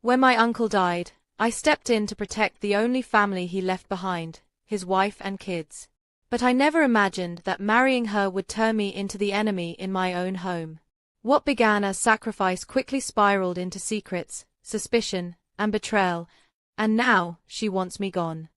When my uncle died, I stepped in to protect the only family he left behind, his wife and kids. But I never imagined that marrying her would turn me into the enemy in my own home. What began as sacrifice quickly spiraled into secrets, suspicion, and betrayal, and now she wants me gone.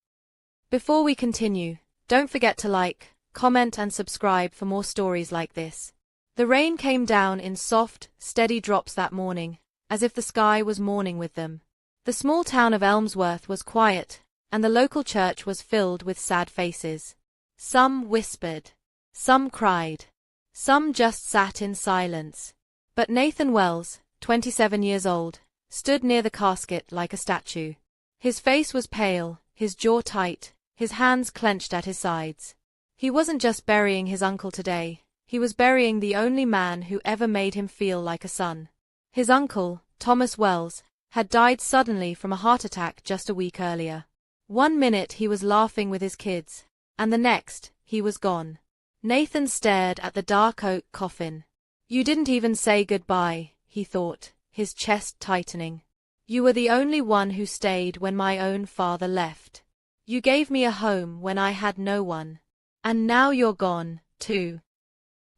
Before we continue, don't forget to like, comment and subscribe for more stories like this. The rain came down in soft, steady drops that morning, as if the sky was mourning with them. The small town of Elmsworth was quiet, and the local church was filled with sad faces. Some whispered. Some cried. Some just sat in silence. But Nathan Wells, 27 years old, stood near the casket like a statue. His face was pale, his jaw tight, his hands clenched at his sides. He wasn't just burying his uncle today, he was burying the only man who ever made him feel like a son. His uncle, Thomas Wells, had died suddenly from a heart attack just a week earlier. 1 minute he was laughing with his kids, and the next, he was gone. Nathan stared at the dark oak coffin. You didn't even say goodbye, he thought, his chest tightening. You were the only one who stayed when my own father left. You gave me a home when I had no one. And now you're gone, too.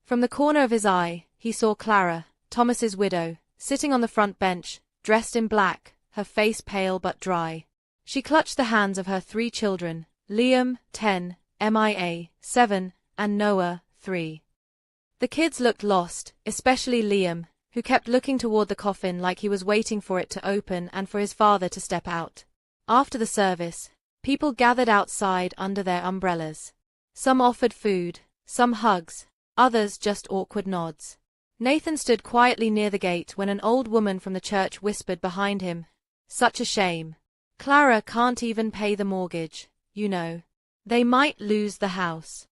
From the corner of his eye, he saw Clara, Thomas's widow, sitting on the front bench, dressed in black, her face pale but dry. She clutched the hands of her 3 children, Liam, 10, MIA, 7, and Noah, 3. The kids looked lost, especially Liam, who kept looking toward the coffin like he was waiting for it to open and for his father to step out. After the service, people gathered outside under their umbrellas. Some offered food, some hugs, others just awkward nods. Nathan stood quietly near the gate when an old woman from the church whispered behind him, "Such a shame. Clara can't even pay the mortgage, you know. They might lose the house."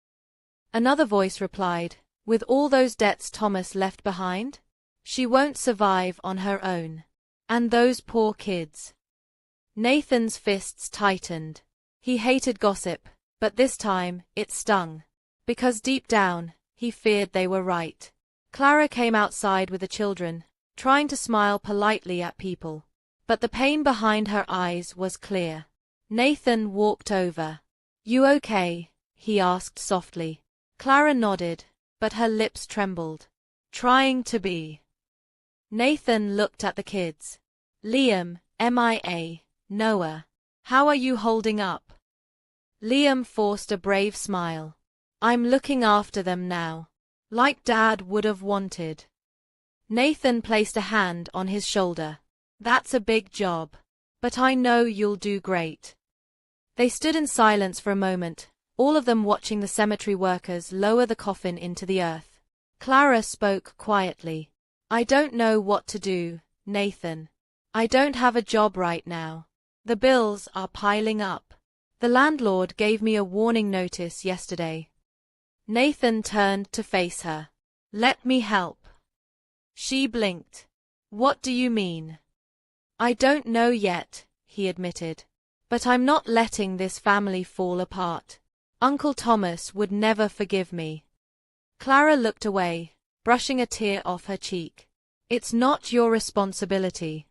Another voice replied, "With all those debts Thomas left behind? She won't survive on her own. And those poor kids." Nathan's fists tightened. He hated gossip, but this time, it stung. Because deep down, he feared they were right. Clara came outside with the children, trying to smile politely at people. But the pain behind her eyes was clear. Nathan walked over. "You okay?" he asked softly. Clara nodded, but her lips trembled. "Trying to be." Nathan looked at the kids. "Liam, MIA, Noah. How are you holding up?" Liam forced a brave smile. "I'm looking after them now. Like Dad would have wanted." Nathan placed a hand on his shoulder. "That's a big job. But I know you'll do great." They stood in silence for a moment, all of them watching the cemetery workers lower the coffin into the earth. Clara spoke quietly. "I don't know what to do, Nathan. I don't have a job right now. The bills are piling up. The landlord gave me a warning notice yesterday." Nathan turned to face her. "Let me help." She blinked. "What do you mean?" "I don't know yet," he admitted. "But I'm not letting this family fall apart. Uncle Thomas would never forgive me." Clara looked away, brushing a tear off her cheek. "It's not your responsibility."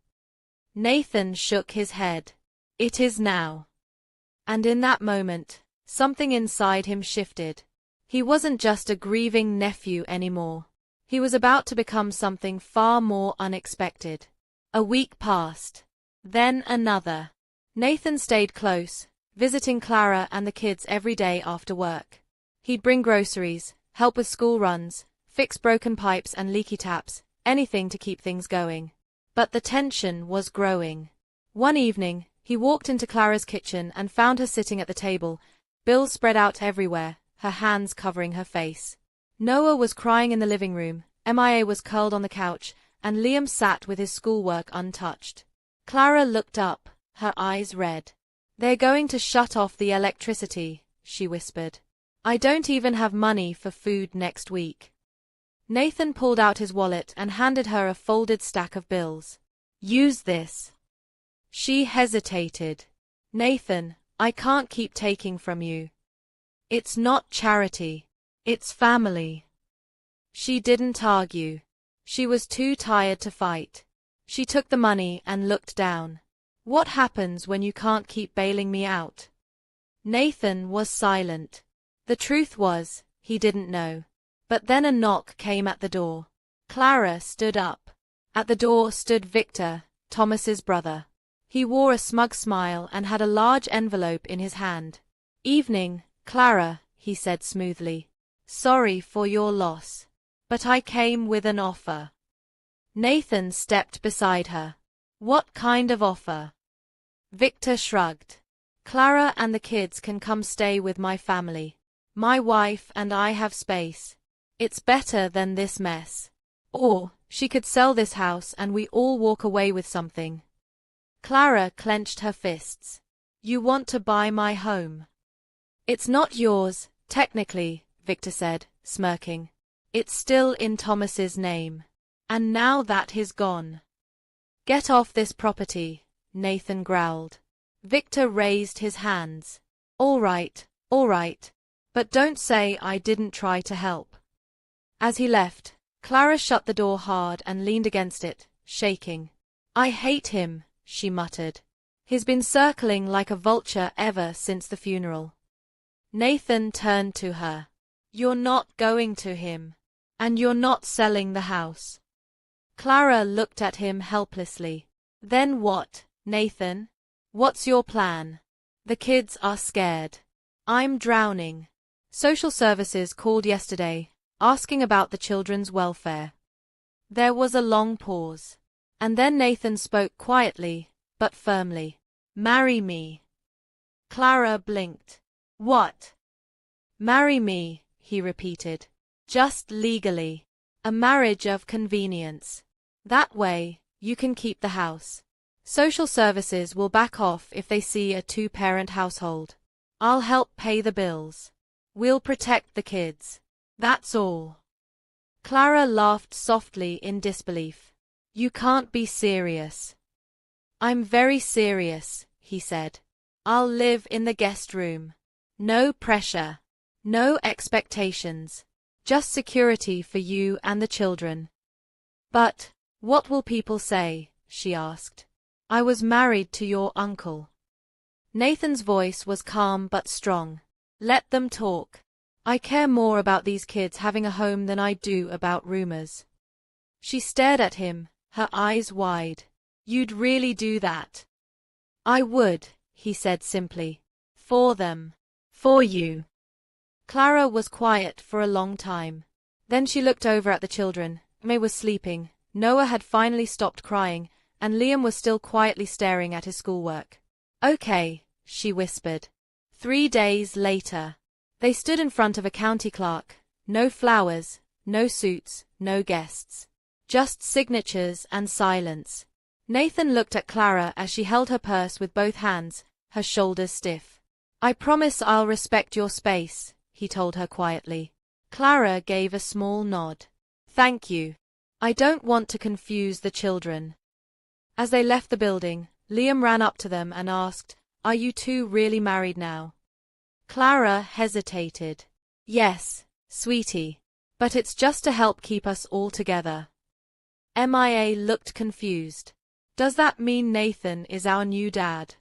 Nathan shook his head. "It is now." And in that moment, something inside him shifted. He wasn't just a grieving nephew anymore. He was about to become something far more unexpected. A week passed. Then another. Nathan stayed close, visiting Clara and the kids every day after work. He'd bring groceries, help with school runs, fix broken pipes and leaky taps, anything to keep things going. But the tension was growing. One evening, he walked into Clara's kitchen and found her sitting at the table, bills spread out everywhere, her hands covering her face. Noah was crying in the living room, MIA was curled on the couch, and Liam sat with his schoolwork untouched. Clara looked up, her eyes red. "They're going to shut off the electricity," she whispered. "I don't even have money for food next week." Nathan pulled out his wallet and handed her a folded stack of bills. "Use this." She hesitated. "Nathan, I can't keep taking from you. It's not charity. It's family." She didn't argue. She was too tired to fight. She took the money and looked down. What happens when you can't keep bailing me out? Nathan was silent. The truth was, he didn't know. But then a knock came at the door. Clara stood up. At the door stood Victor, Thomas's brother. He wore a smug smile and had a large envelope in his hand. "Evening, Clara," he said smoothly. "Sorry for your loss. But I came with an offer." Nathan stepped beside her. "What kind of offer?" Victor shrugged. "Clara and the kids can come stay with my family. My wife and I have space. It's better than this mess. Or, she could sell this house and we all walk away with something." Clara clenched her fists. "You want to buy my home?" "It's not yours, technically," Victor said, smirking. "It's still in Thomas's name. And now that he's gone." "Get off this property," Nathan growled. Victor raised his hands. All right, but don't say I didn't try to help." As he left, Clara shut the door hard and leaned against it, shaking. "I hate him," she muttered. "He's been circling like a vulture ever since the funeral." Nathan turned to her. "You're not going to him. And you're not selling the house." Clara looked at him helplessly. "Then what, Nathan? What's your plan?" "The kids are scared. I'm drowning. Social services called yesterday, asking about the children's welfare." There was a long pause. And then Nathan spoke quietly, but firmly. "Marry me." Clara blinked. "What?" "Marry me," he repeated. "Just legally. A marriage of convenience. That way, you can keep the house. Social services will back off if they see a two-parent household. I'll help pay the bills. We'll protect the kids. That's all." Clara laughed softly in disbelief. "You can't be serious." "I'm very serious," he said. "I'll live in the guest room. No pressure. No expectations. Just security for you and the children." "But, what will people say?" she asked. "I was married to your uncle." Nathan's voice was calm but strong. "Let them talk. I care more about these kids having a home than I do about rumors." She stared at him, her eyes wide. "You'd really do that?" "I would," he said simply. "For them. For you." Clara was quiet for a long time. Then she looked over at the children. May was sleeping, Noah had finally stopped crying, and Liam was still quietly staring at his schoolwork. "Okay," she whispered. 3 days later. They stood in front of a county clerk. No flowers, no suits, no guests. Just signatures and silence. Nathan looked at Clara as she held her purse with both hands, her shoulders stiff. "I promise I'll respect your space," he told her quietly. Clara gave a small nod. "Thank you. I don't want to confuse the children." As they left the building, Liam ran up to them and asked, "Are you two really married now?" Clara hesitated. "Yes, sweetie. But it's just to help keep us all together." Mia looked confused. "Does that mean Nathan is our new dad?"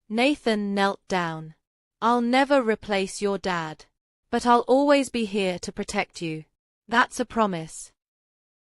Nathan knelt down. "I'll never replace your dad. But I'll always be here to protect you. That's a promise."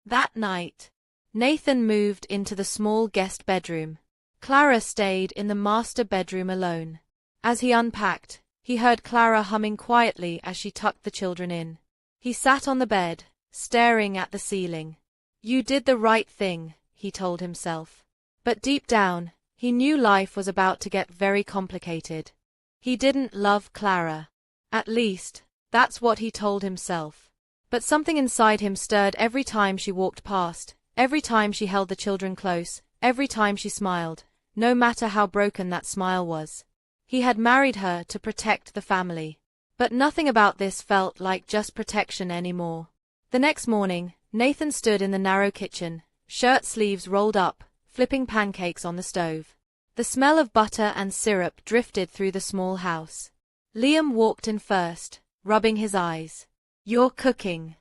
That night, Nathan moved into the small guest bedroom. Clara stayed in the master bedroom alone. As he unpacked, he heard Clara humming quietly as she tucked the children in. He sat on the bed, staring at the ceiling. "You did the right thing," he told himself. But deep down, he knew life was about to get very complicated. He didn't love Clara. At least, that's what he told himself. But something inside him stirred every time she walked past, every time she held the children close, every time she smiled, no matter how broken that smile was. He had married her to protect the family. But nothing about this felt like just protection anymore. The next morning, Nathan stood in the narrow kitchen, shirt sleeves rolled up, flipping pancakes on the stove. The smell of butter and syrup drifted through the small house. Liam walked in first, rubbing his eyes. "You're cooking."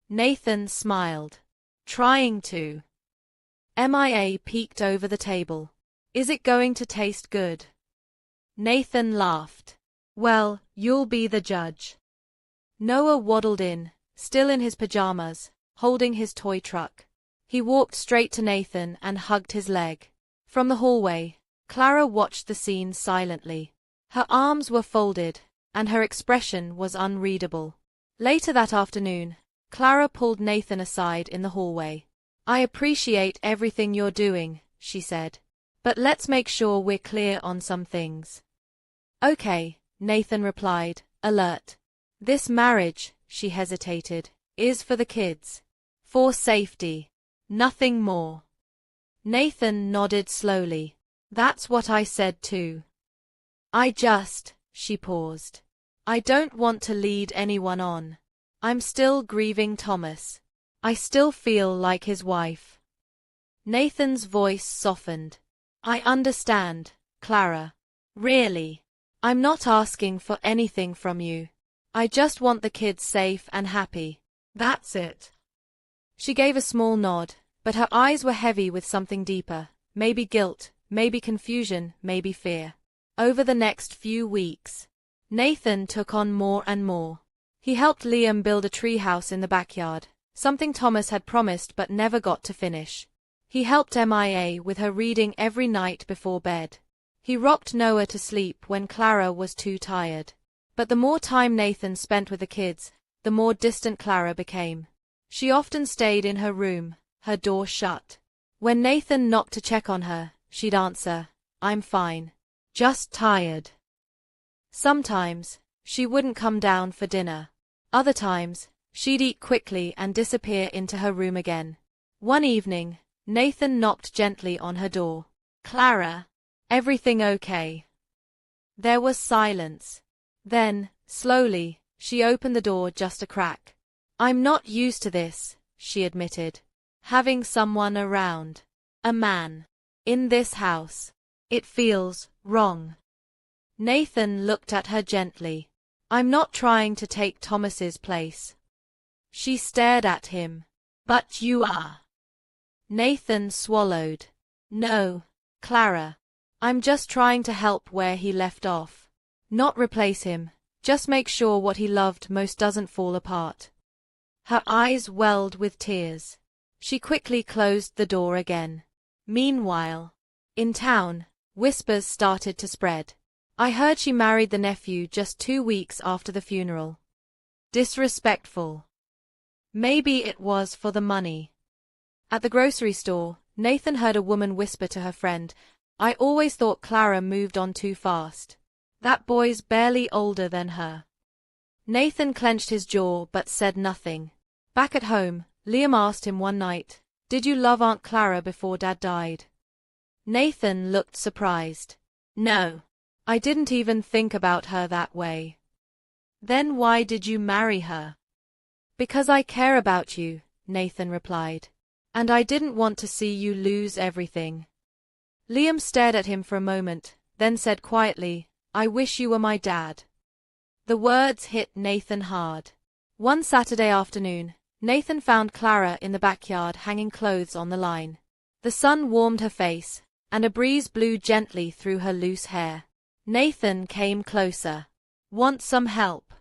Nathan smiled. "Trying to." MIA peeked over the table. Is it going to taste good? Nathan laughed. Well, you'll be the judge. Noah waddled in, still in his pajamas, holding his toy truck. He walked straight to Nathan and hugged his leg. From the hallway, Clara watched the scene silently. Her arms were folded, and her expression was unreadable. Later that afternoon, Clara pulled Nathan aside in the hallway. I appreciate everything you're doing, she said. But let's make sure we're clear on some things. Okay, Nathan replied, alert. This marriage, she hesitated, is for the kids. For safety. Nothing more. Nathan nodded slowly. That's what I said too. She paused. I don't want to lead anyone on. I'm still grieving Thomas. I still feel like his wife. Nathan's voice softened. I understand, Clara. Really. I'm not asking for anything from you. I just want the kids safe and happy. That's it. She gave a small nod, but her eyes were heavy with something deeper, maybe guilt, maybe confusion, maybe fear. Over the next few weeks, Nathan took on more and more. He helped Liam build a treehouse in the backyard, something Thomas had promised but never got to finish. He helped MIA with her reading every night before bed. He rocked Noah to sleep when Clara was too tired. But the more time Nathan spent with the kids, the more distant Clara became. She often stayed in her room, her door shut. When Nathan knocked to check on her, she'd answer, I'm fine. Just tired. Sometimes, she wouldn't come down for dinner. Other times, she'd eat quickly and disappear into her room again. One evening, Nathan knocked gently on her door. Clara, everything okay? There was silence. Then, slowly, she opened the door just a crack. I'm not used to this, she admitted. Having someone around. A man. In this house. It feels wrong. Nathan looked at her gently. I'm not trying to take Thomas's place. She stared at him. But you are. Nathan swallowed. No, Clara. I'm just trying to help where he left off. Not replace him, just make sure what he loved most doesn't fall apart. Her eyes welled with tears. She quickly closed the door again. Meanwhile, in town, whispers started to spread. I heard she married the nephew just 2 weeks after the funeral. Disrespectful. Maybe it was for the money. At the grocery store, Nathan heard a woman whisper to her friend, I always thought Clara moved on too fast. That boy's barely older than her. Nathan clenched his jaw but said nothing. Back at home, Liam asked him one night, Did you love Aunt Clara before Dad died? Nathan looked surprised. No. I didn't even think about her that way. Then why did you marry her? Because I care about you, Nathan replied. And I didn't want to see you lose everything. Liam stared at him for a moment, then said quietly, I wish you were my dad. The words hit Nathan hard. One Saturday afternoon, Nathan found Clara in the backyard hanging clothes on the line. The sun warmed her face, and a breeze blew gently through her loose hair. Nathan came closer. Want some help?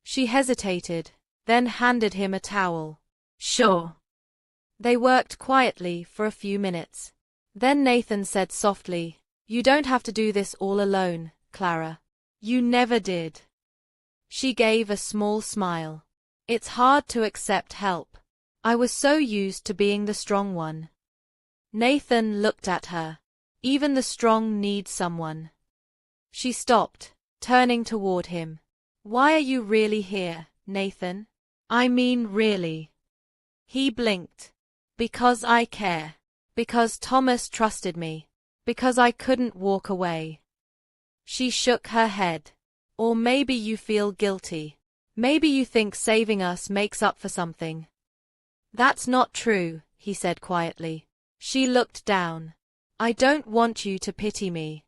She hesitated, then handed him a towel. Sure. They worked quietly for a few minutes. Then Nathan said softly, You don't have to do this all alone, Clara. You never did. She gave a small smile. It's hard to accept help. I was so used to being the strong one. Nathan looked at her. Even the strong need someone. She stopped, turning toward him. Why are you really here, Nathan? I mean really. He blinked. Because I care. Because Thomas trusted me. Because I couldn't walk away. She shook her head. Or maybe you feel guilty. Maybe you think saving us makes up for something. That's not true, he said quietly. She looked down. I don't want you to pity me.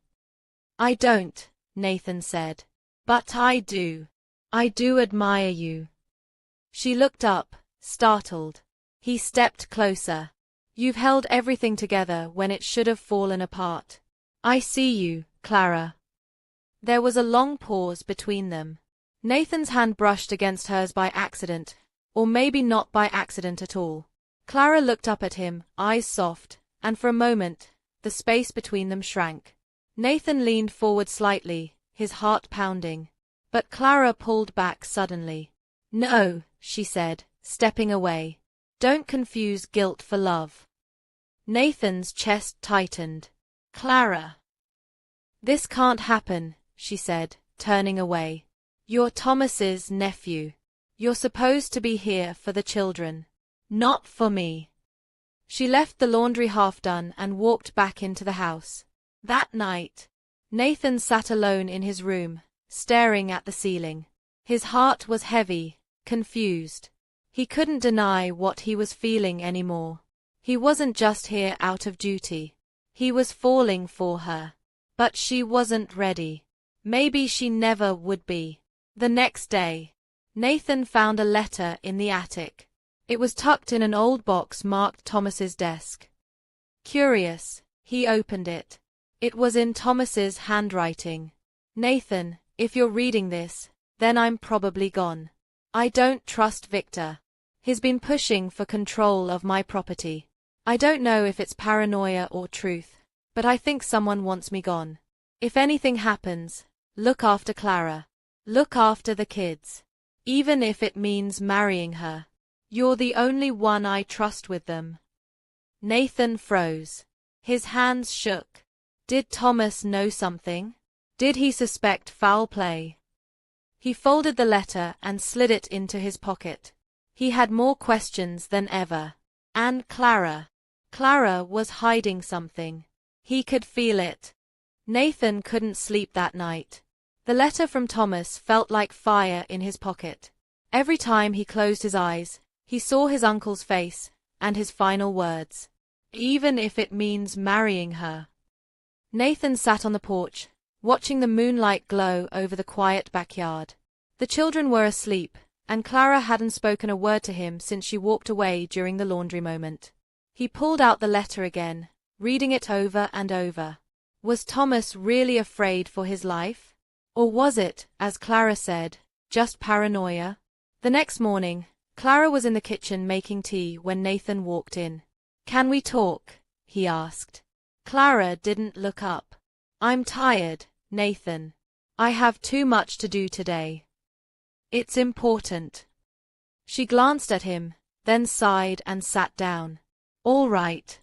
I don't, Nathan said. But I do. I do admire you. She looked up, startled. He stepped closer. You've held everything together when it should have fallen apart. I see you, Clara. There was a long pause between them. Nathan's hand brushed against hers by accident, or maybe not by accident at all. Clara looked up at him, eyes soft, and for a moment, the space between them shrank. Nathan leaned forward slightly, his heart pounding. But Clara pulled back suddenly. No, she said, stepping away. Don't confuse guilt for love. Nathan's chest tightened. Clara. This can't happen, she said, turning away. You're Thomas's nephew. You're supposed to be here for the children. Not for me. She left the laundry half done and walked back into the house. That night, Nathan sat alone in his room, staring at the ceiling. His heart was heavy, confused. He couldn't deny what he was feeling anymore. He wasn't just here out of duty. He was falling for her. But she wasn't ready. Maybe she never would be. The next day, Nathan found a letter in the attic. It was tucked in an old box marked Thomas's desk. Curious, he opened it. It was in Thomas's handwriting. Nathan, if you're reading this, then I'm probably gone. I don't trust Victor. He's been pushing for control of my property. I don't know if it's paranoia or truth, but I think someone wants me gone. If anything happens, look after Clara. Look after the kids. Even if it means marrying her. You're the only one I trust with them. Nathan froze. His hands shook. Did Thomas know something? Did he suspect foul play? He folded the letter and slid it into his pocket. He had more questions than ever. And Clara. Clara was hiding something. He could feel it. Nathan couldn't sleep that night. The letter from Thomas felt like fire in his pocket. Every time he closed his eyes, he saw his uncle's face, and his final words. Even if it means marrying her. Nathan sat on the porch, watching the moonlight glow over the quiet backyard. The children were asleep, and Clara hadn't spoken a word to him since she walked away during the laundry moment. He pulled out the letter again, reading it over and over. Was Thomas really afraid for his life? Or was it, as Clara said, just paranoia? The next morning, Clara was in the kitchen making tea when Nathan walked in. Can we talk? He asked. Clara didn't look up. I'm tired, Nathan. I have too much to do today. It's important. She glanced at him, then sighed and sat down. All right.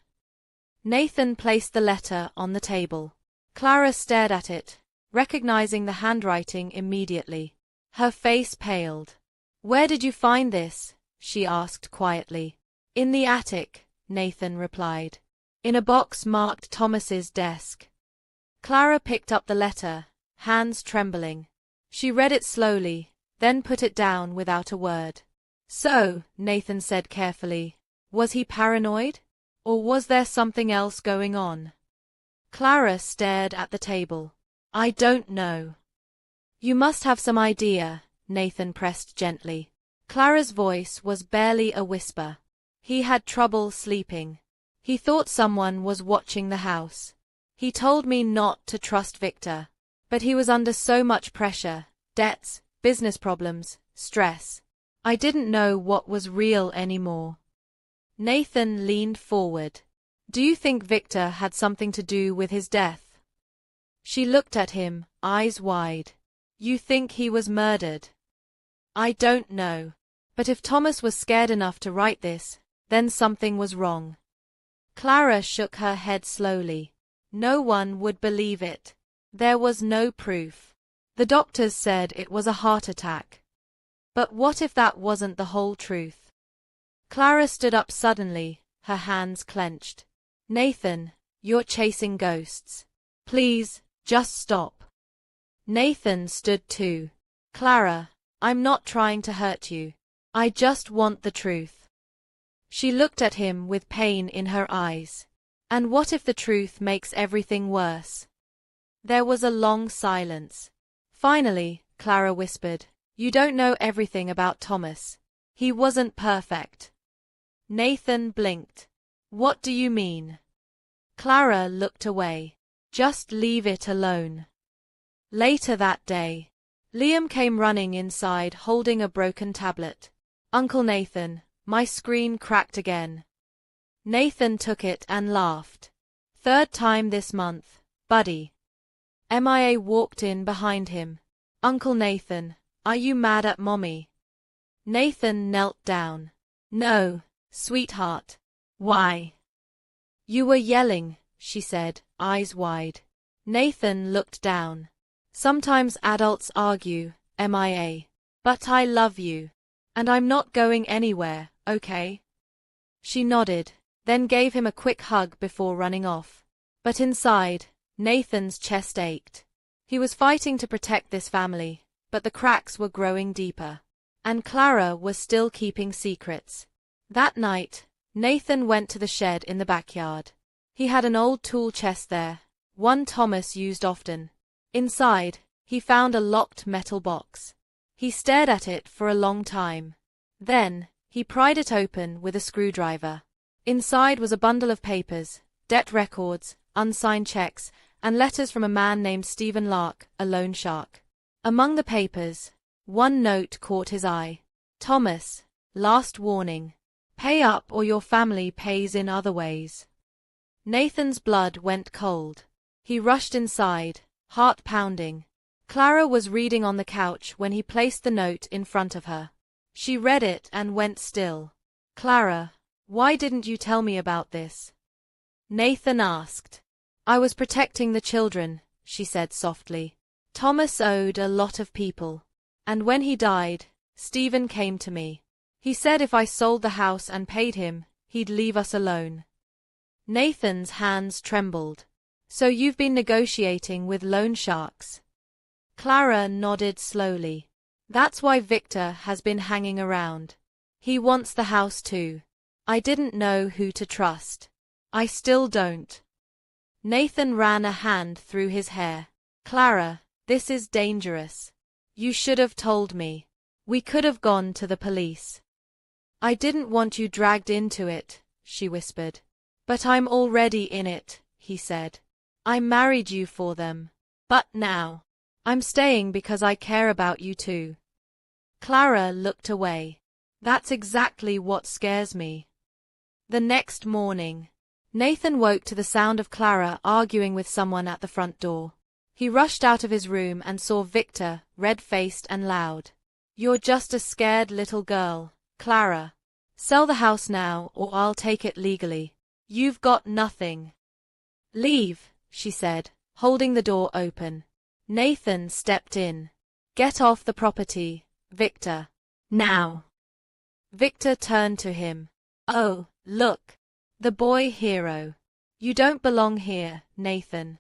Nathan placed the letter on the table. Clara stared at it, recognizing the handwriting immediately. Her face paled. Where did you find this? She asked quietly. In the attic, Nathan replied. In a box marked Thomas's desk. Clara picked up the letter, hands trembling. She read it slowly, then put it down without a word. So, Nathan said carefully, was he paranoid? Or was there something else going on? Clara stared at the table. I don't know. You must have some idea, Nathan pressed gently. Clara's voice was barely a whisper. He had trouble sleeping. He thought someone was watching the house. He told me not to trust Victor. But he was under so much pressure, debts, business problems, stress. I didn't know what was real anymore. Nathan leaned forward. Do you think Victor had something to do with his death? She looked at him, eyes wide. You think he was murdered? I don't know. But if Thomas was scared enough to write this, then something was wrong. Clara shook her head slowly. No one would believe it. There was no proof. The doctors said it was a heart attack. But what if that wasn't the whole truth? Clara stood up suddenly, her hands clenched. Nathan, you're chasing ghosts. Please, just stop. Nathan stood too. Clara, I'm not trying to hurt you. I just want the truth. She looked at him with pain in her eyes. And what if the truth makes everything worse? There was a long silence. Finally, Clara whispered, You don't know everything about Thomas. He wasn't perfect. Nathan blinked. What do you mean? Clara looked away. Just leave it alone. Later that day, Liam came running inside holding a broken tablet. Uncle Nathan, my screen cracked again. Nathan took it and laughed. Third time this month, buddy. Mia walked in behind him. Uncle Nathan, are you mad at mommy? Nathan knelt down. No, sweetheart. Why? You were yelling, she said, eyes wide. Nathan looked down. Sometimes adults argue, Mia. But I love you. And I'm not going anywhere, okay? She nodded, then gave him a quick hug before running off. But inside, Nathan's chest ached. He was fighting to protect this family, but the cracks were growing deeper. And Clara was still keeping secrets. That night, Nathan went to the shed in the backyard. He had an old tool chest there, one Thomas used often. Inside, he found a locked metal box. He stared at it for a long time. Then, he pried it open with a screwdriver. Inside was a bundle of papers, debt records, unsigned checks, and letters from a man named Stephen Lark, a loan shark. Among the papers, one note caught his eye. Thomas, last warning. Pay up or your family pays in other ways. Nathan's blood went cold. He rushed inside, heart pounding. Clara was reading on the couch when he placed the note in front of her. She read it and went still. Clara, why didn't you tell me about this? Nathan asked. I was protecting the children, she said softly. Thomas owed a lot of people. And when he died, Stephen came to me. He said if I sold the house and paid him, he'd leave us alone. Nathan's hands trembled. So you've been negotiating with loan sharks? Clara nodded slowly. That's why Victor has been hanging around. He wants the house too. I didn't know who to trust. I still don't. Nathan ran a hand through his hair. Clara, this is dangerous. You should have told me. We could have gone to the police. I didn't want you dragged into it, she whispered. But I'm already in it, he said. I married you for them. But now, I'm staying because I care about you too. Clara looked away. That's exactly what scares me. The next morning, Nathan woke to the sound of Clara arguing with someone at the front door. He rushed out of his room and saw Victor, red-faced and loud. You're just a scared little girl, Clara. Sell the house now or I'll take it legally. You've got nothing. Leave, she said, holding the door open. Nathan stepped in. Get off the property, Victor. Now. Victor turned to him. Oh, look. The boy hero. You don't belong here, Nathan.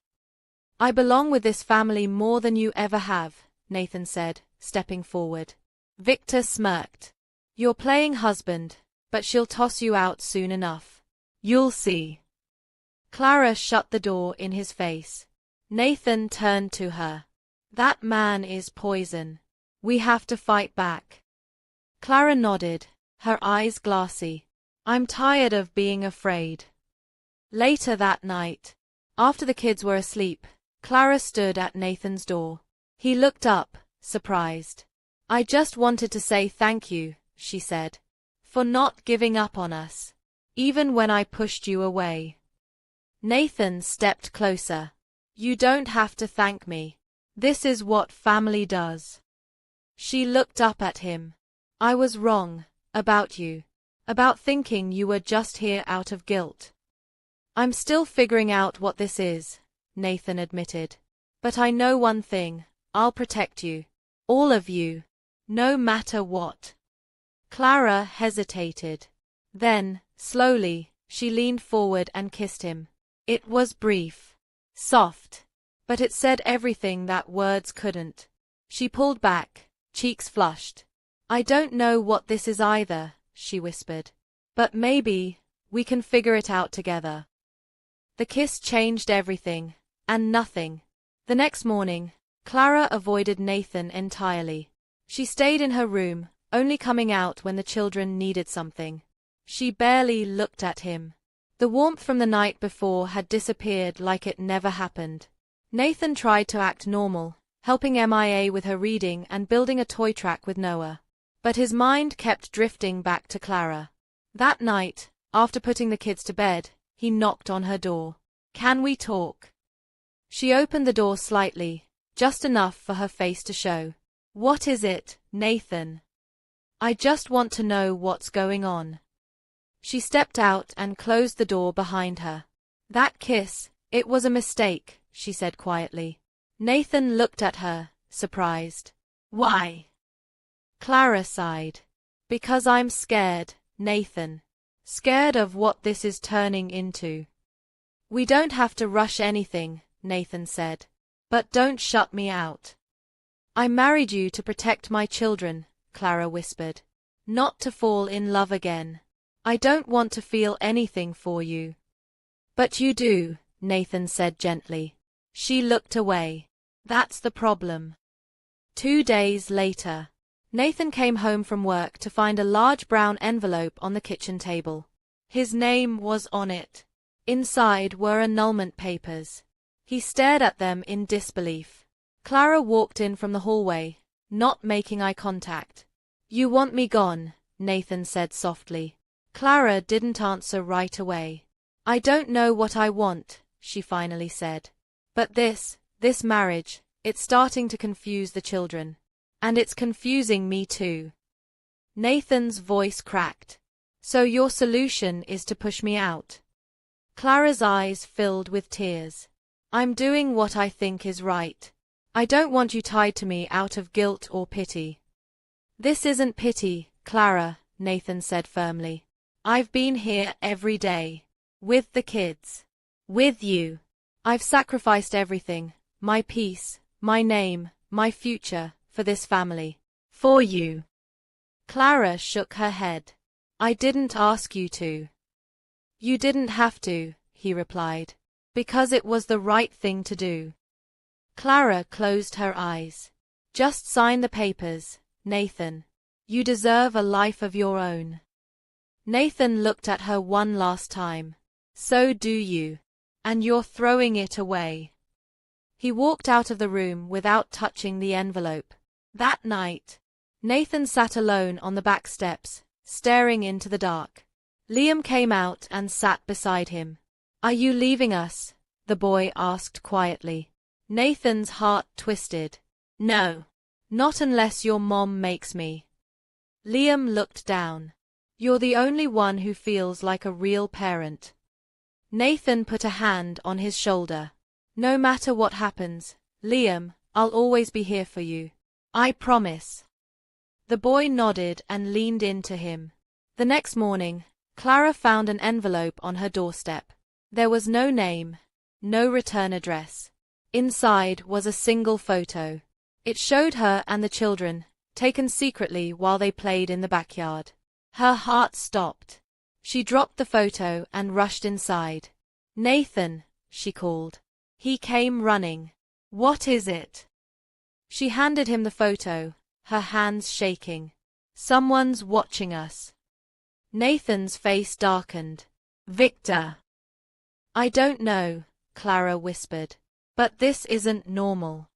I belong with this family more than you ever have, Nathan said, stepping forward. Victor smirked. You're playing husband, but she'll toss you out soon enough. You'll see. Clara shut the door in his face. Nathan turned to her. That man is poison. We have to fight back. Clara nodded, her eyes glassy. I'm tired of being afraid. Later that night, after the kids were asleep, Clara stood at Nathan's door. He looked up, surprised. I just wanted to say thank you, she said, for not giving up on us, even when I pushed you away. Nathan stepped closer. You don't have to thank me. This is what family does. She looked up at him. I was wrong, about you. About thinking you were just here out of guilt. I'm still figuring out what this is, Nathan admitted. But I know one thing, I'll protect you. All of you. No matter what. Clara hesitated. Then, slowly, she leaned forward and kissed him. It was brief. Soft. But it said everything that words couldn't. She pulled back, cheeks flushed. I don't know what this is either, she whispered. But maybe, we can figure it out together. The kiss changed everything, and nothing. The next morning, Clara avoided Nathan entirely. She stayed in her room, only coming out when the children needed something. She barely looked at him. The warmth from the night before had disappeared like it never happened. Nathan tried to act normal, helping MIA with her reading and building a toy track with Noah. But his mind kept drifting back to Clara. That night, after putting the kids to bed, he knocked on her door. "Can we talk?" She opened the door slightly, just enough for her face to show. "What is it, Nathan?" "I just want to know what's going on." She stepped out and closed the door behind her. "That kiss, it was a mistake," she said quietly. Nathan looked at her, surprised. "Why?" Clara sighed. "Because I'm scared, Nathan. Scared of what this is turning into." "We don't have to rush anything," Nathan said. "But don't shut me out." "I married you to protect my children," Clara whispered. "Not to fall in love again. I don't want to feel anything for you." "But you do," Nathan said gently. She looked away. "That's the problem." 2 days later, Nathan came home from work to find a large brown envelope on the kitchen table. His name was on it. Inside were annulment papers. He stared at them in disbelief. Clara walked in from the hallway, not making eye contact. "You want me gone," Nathan said softly. Clara didn't answer right away. "I don't know what I want," she finally said. "But this marriage, it's starting to confuse the children. And it's confusing me too." Nathan's voice cracked. "So your solution is to push me out?" Clara's eyes filled with tears. "I'm doing what I think is right. I don't want you tied to me out of guilt or pity." "This isn't pity, Clara," Nathan said firmly. "I've been here every day. With the kids. With you. I've sacrificed everything, my peace, my name, my future, for this family. For you." Clara shook her head. "I didn't ask you to." "You didn't have to," he replied. "Because it was the right thing to do." Clara closed her eyes. "Just sign the papers, Nathan. You deserve a life of your own." Nathan looked at her one last time. "So do you. And you're throwing it away." He walked out of the room without touching the envelope. That night, Nathan sat alone on the back steps, staring into the dark. Liam came out and sat beside him. "Are you leaving us?" the boy asked quietly. Nathan's heart twisted. "No. Not unless your mom makes me." Liam looked down. "You're the only one who feels like a real parent." Nathan put a hand on his shoulder. "No matter what happens, Liam, I'll always be here for you. I promise." The boy nodded and leaned into him. The next morning, Clara found an envelope on her doorstep. There was no name, no return address. Inside was a single photo. It showed her and the children, taken secretly while they played in the backyard. Her heart stopped. She dropped the photo and rushed inside. "Nathan," she called. He came running. "What is it?" She handed him the photo, her hands shaking. "Someone's watching us." Nathan's face darkened. "Victor." "I don't know," Clara whispered. "But this isn't normal."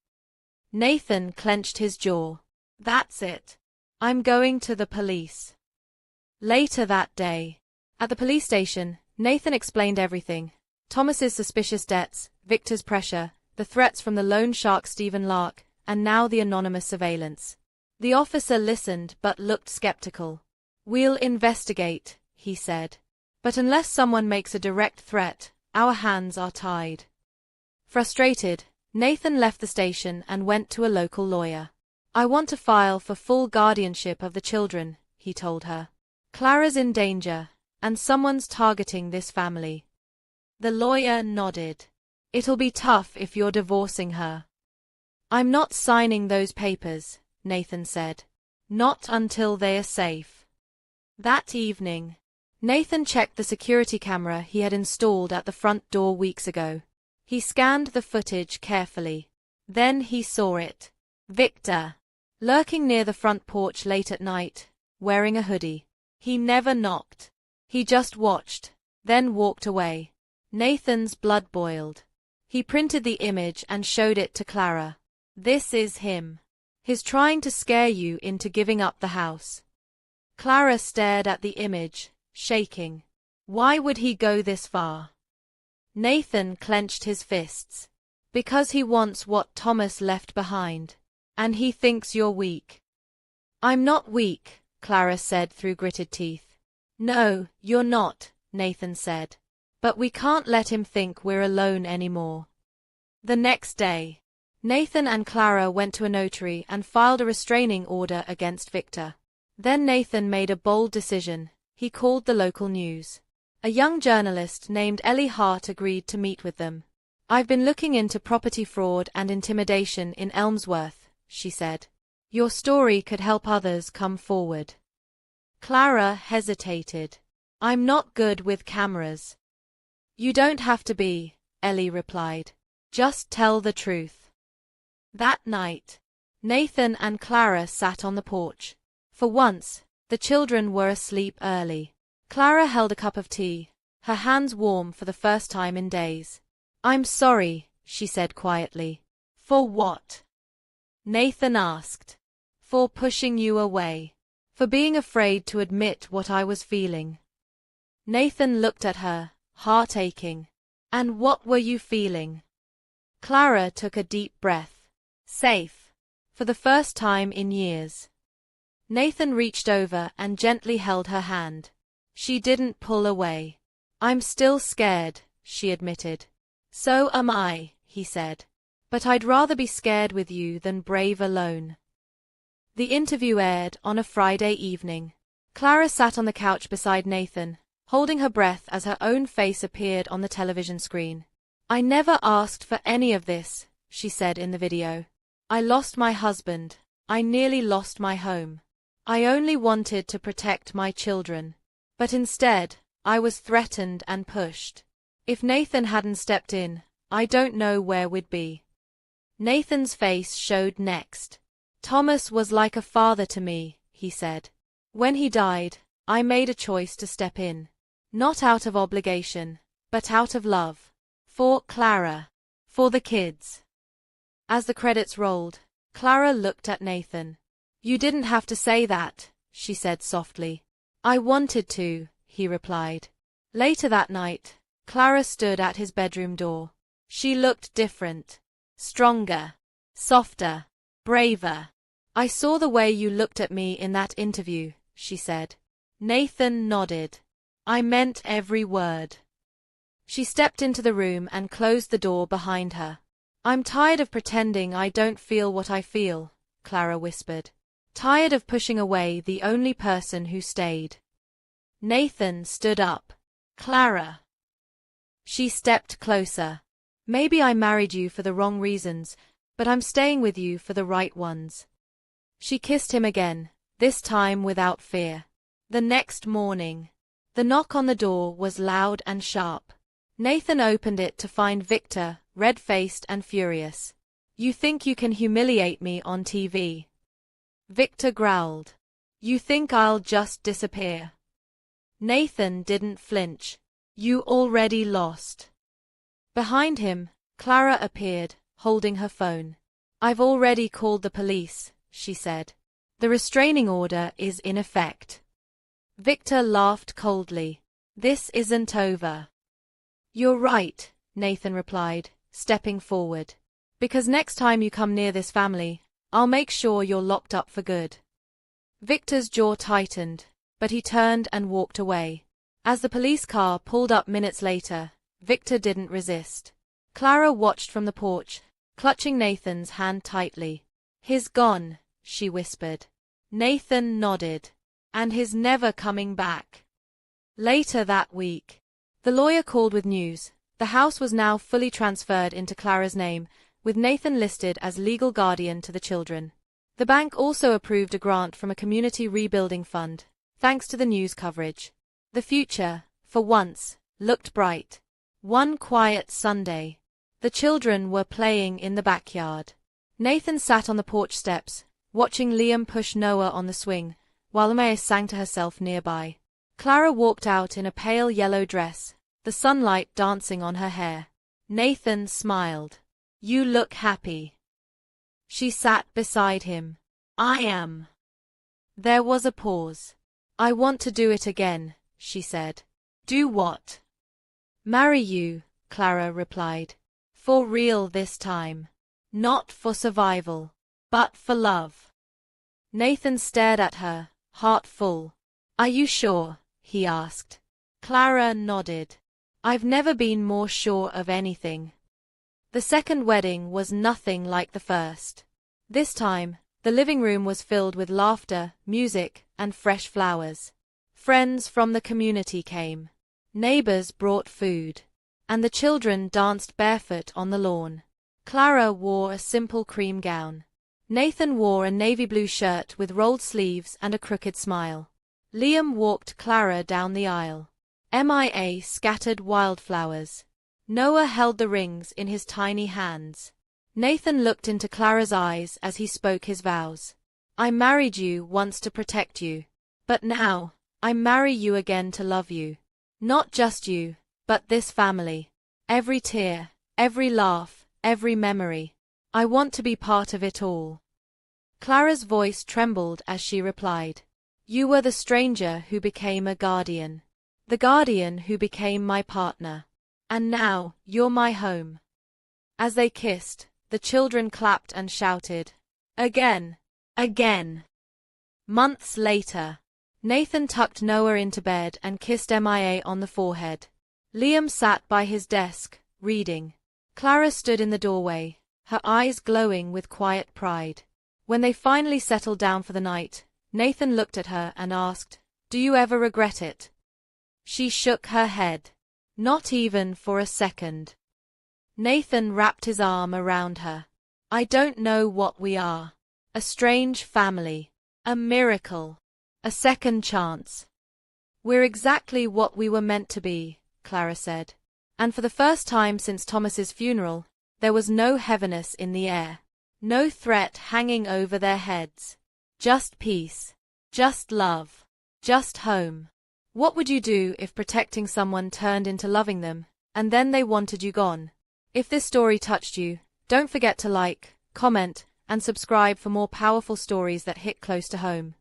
Nathan clenched his jaw. "That's it. I'm going to the police." Later that day, at the police station, Nathan explained everything. Thomas's suspicious debts, Victor's pressure, the threats from the loan shark Stephen Lark, and now the anonymous surveillance. The officer listened but looked skeptical. "We'll investigate," he said. "But unless someone makes a direct threat, our hands are tied." Frustrated, Nathan left the station and went to a local lawyer. "I want to file for full guardianship of the children," he told her. "Clara's in danger, and someone's targeting this family." The lawyer nodded. "It'll be tough if you're divorcing her." "I'm not signing those papers," Nathan said. "Not until they are safe." That evening, Nathan checked the security camera he had installed at the front door weeks ago. He scanned the footage carefully. Then he saw it. Victor, lurking near the front porch late at night, wearing a hoodie. He never knocked. He just watched, then walked away. Nathan's blood boiled. He printed the image and showed it to Clara. "This is him. He's trying to scare you into giving up the house." Clara stared at the image, shaking. Why would he go this far? Nathan clenched his fists. "Because he wants what Thomas left behind. And he thinks you're weak." "I'm not weak," Clara said through gritted teeth. "No, you're not," Nathan said. "But we can't let him think we're alone anymore." The next day, Nathan and Clara went to a notary and filed a restraining order against Victor. Then Nathan made a bold decision. He called the local news. A young journalist named Ellie Hart agreed to meet with them. "I've been looking into property fraud and intimidation in Elmsworth," she said. "Your story could help others come forward." Clara hesitated. "I'm not good with cameras." "You don't have to be," Ellie replied. "Just tell the truth." That night, Nathan and Clara sat on the porch. For once, the children were asleep early. Clara held a cup of tea, her hands warm for the first time in days. "I'm sorry," she said quietly. "For what?" Nathan asked. "For pushing you away. For being afraid to admit what I was feeling." Nathan looked at her, heart aching. "And what were you feeling?" Clara took a deep breath. Safe. For the first time in years. Nathan reached over and gently held her hand. She didn't pull away. "I'm still scared," she admitted. "So am I," he said. "But I'd rather be scared with you than brave alone." The interview aired on a Friday evening. Clara sat on the couch beside Nathan, holding her breath as her own face appeared on the television screen. "I never asked for any of this," she said in the video. "I lost my husband. I nearly lost my home. I only wanted to protect my children. But instead, I was threatened and pushed. If Nathan hadn't stepped in, I don't know where we'd be." Nathan's face showed next. "Thomas was like a father to me," he said. "When he died, I made a choice to step in. Not out of obligation, but out of love. For Clara. For the kids." As the credits rolled, Clara looked at Nathan. "You didn't have to say that," she said softly. "I wanted to," he replied. Later that night, Clara stood at his bedroom door. She looked different. Stronger. Softer. Braver. "I saw the way you looked at me in that interview," she said. Nathan nodded. "I meant every word." She stepped into the room and closed the door behind her. "I'm tired of pretending I don't feel what I feel," Clara whispered. "Tired of pushing away the only person who stayed." Nathan stood up. "Clara." She stepped closer. "Maybe I married you for the wrong reasons, but I'm staying with you for the right ones." She kissed him again, this time without fear. The next morning, the knock on the door was loud and sharp. Nathan opened it to find Victor, red-faced and furious. "You think you can humiliate me on TV?" Victor growled. "You think I'll just disappear?" Nathan didn't flinch. "You already lost." Behind him, Clara appeared, holding her phone. "I've already called the police," she said. "The restraining order is in effect." Victor laughed coldly. "This isn't over." "You're right," Nathan replied, stepping forward. "Because next time you come near this family, I'll make sure you're locked up for good." Victor's jaw tightened, but he turned and walked away. As the police car pulled up minutes later, Victor didn't resist. Clara watched from the porch, clutching Nathan's hand tightly. "He's gone," she whispered. Nathan nodded. "And he's never coming back." Later that week, the lawyer called with news. The house was now fully transferred into Clara's name, with Nathan listed as legal guardian to the children. The bank also approved a grant from a community rebuilding fund, thanks to the news coverage. The future, for once, looked bright. One quiet Sunday, the children were playing in the backyard. Nathan sat on the porch steps, watching Liam push Noah on the swing, while Maya sang to herself nearby. Clara walked out in a pale yellow dress, the sunlight dancing on her hair. Nathan smiled. "You look happy." She sat beside him. "I am." There was a pause. "I want to do it again," she said. "Do what?" "Marry you," Clara replied. "For real this time. Not for survival, but for love." Nathan stared at her, heart full. "Are you sure?" he asked. Clara nodded. "I've never been more sure of anything." The second wedding was nothing like the first. This time, the living room was filled with laughter, music, and fresh flowers. Friends from the community came. Neighbors brought food. And the children danced barefoot on the lawn. Clara wore a simple cream gown. Nathan wore a navy blue shirt with rolled sleeves and a crooked smile. Liam walked Clara down the aisle. MIA scattered wildflowers. Noah held the rings in his tiny hands. Nathan looked into Clara's eyes as he spoke his vows. "I married you once to protect you. But now, I marry you again to love you. Not just you, but this family. Every tear, every laugh, every memory. I want to be part of it all." Clara's voice trembled as she replied. "You were the stranger who became a guardian. The guardian who became my partner. And now, you're my home." As they kissed, the children clapped and shouted, "Again! Again!" Months later, Nathan tucked Noah into bed and kissed MIA on the forehead. Liam sat by his desk, reading. Clara stood in the doorway, her eyes glowing with quiet pride. When they finally settled down for the night, Nathan looked at her and asked, "Do you ever regret it?" She shook her head. "Not even for a second." Nathan wrapped his arm around her. "I don't know what we are. A strange family. A miracle. A second chance. We're exactly what we were meant to be," Clara said. And for the first time since Thomas's funeral, there was no heaviness in the air. No threat hanging over their heads. Just peace. Just love. Just home. What would you do if protecting someone turned into loving them, and then they wanted you gone? If this story touched you, don't forget to like, comment, and subscribe for more powerful stories that hit close to home.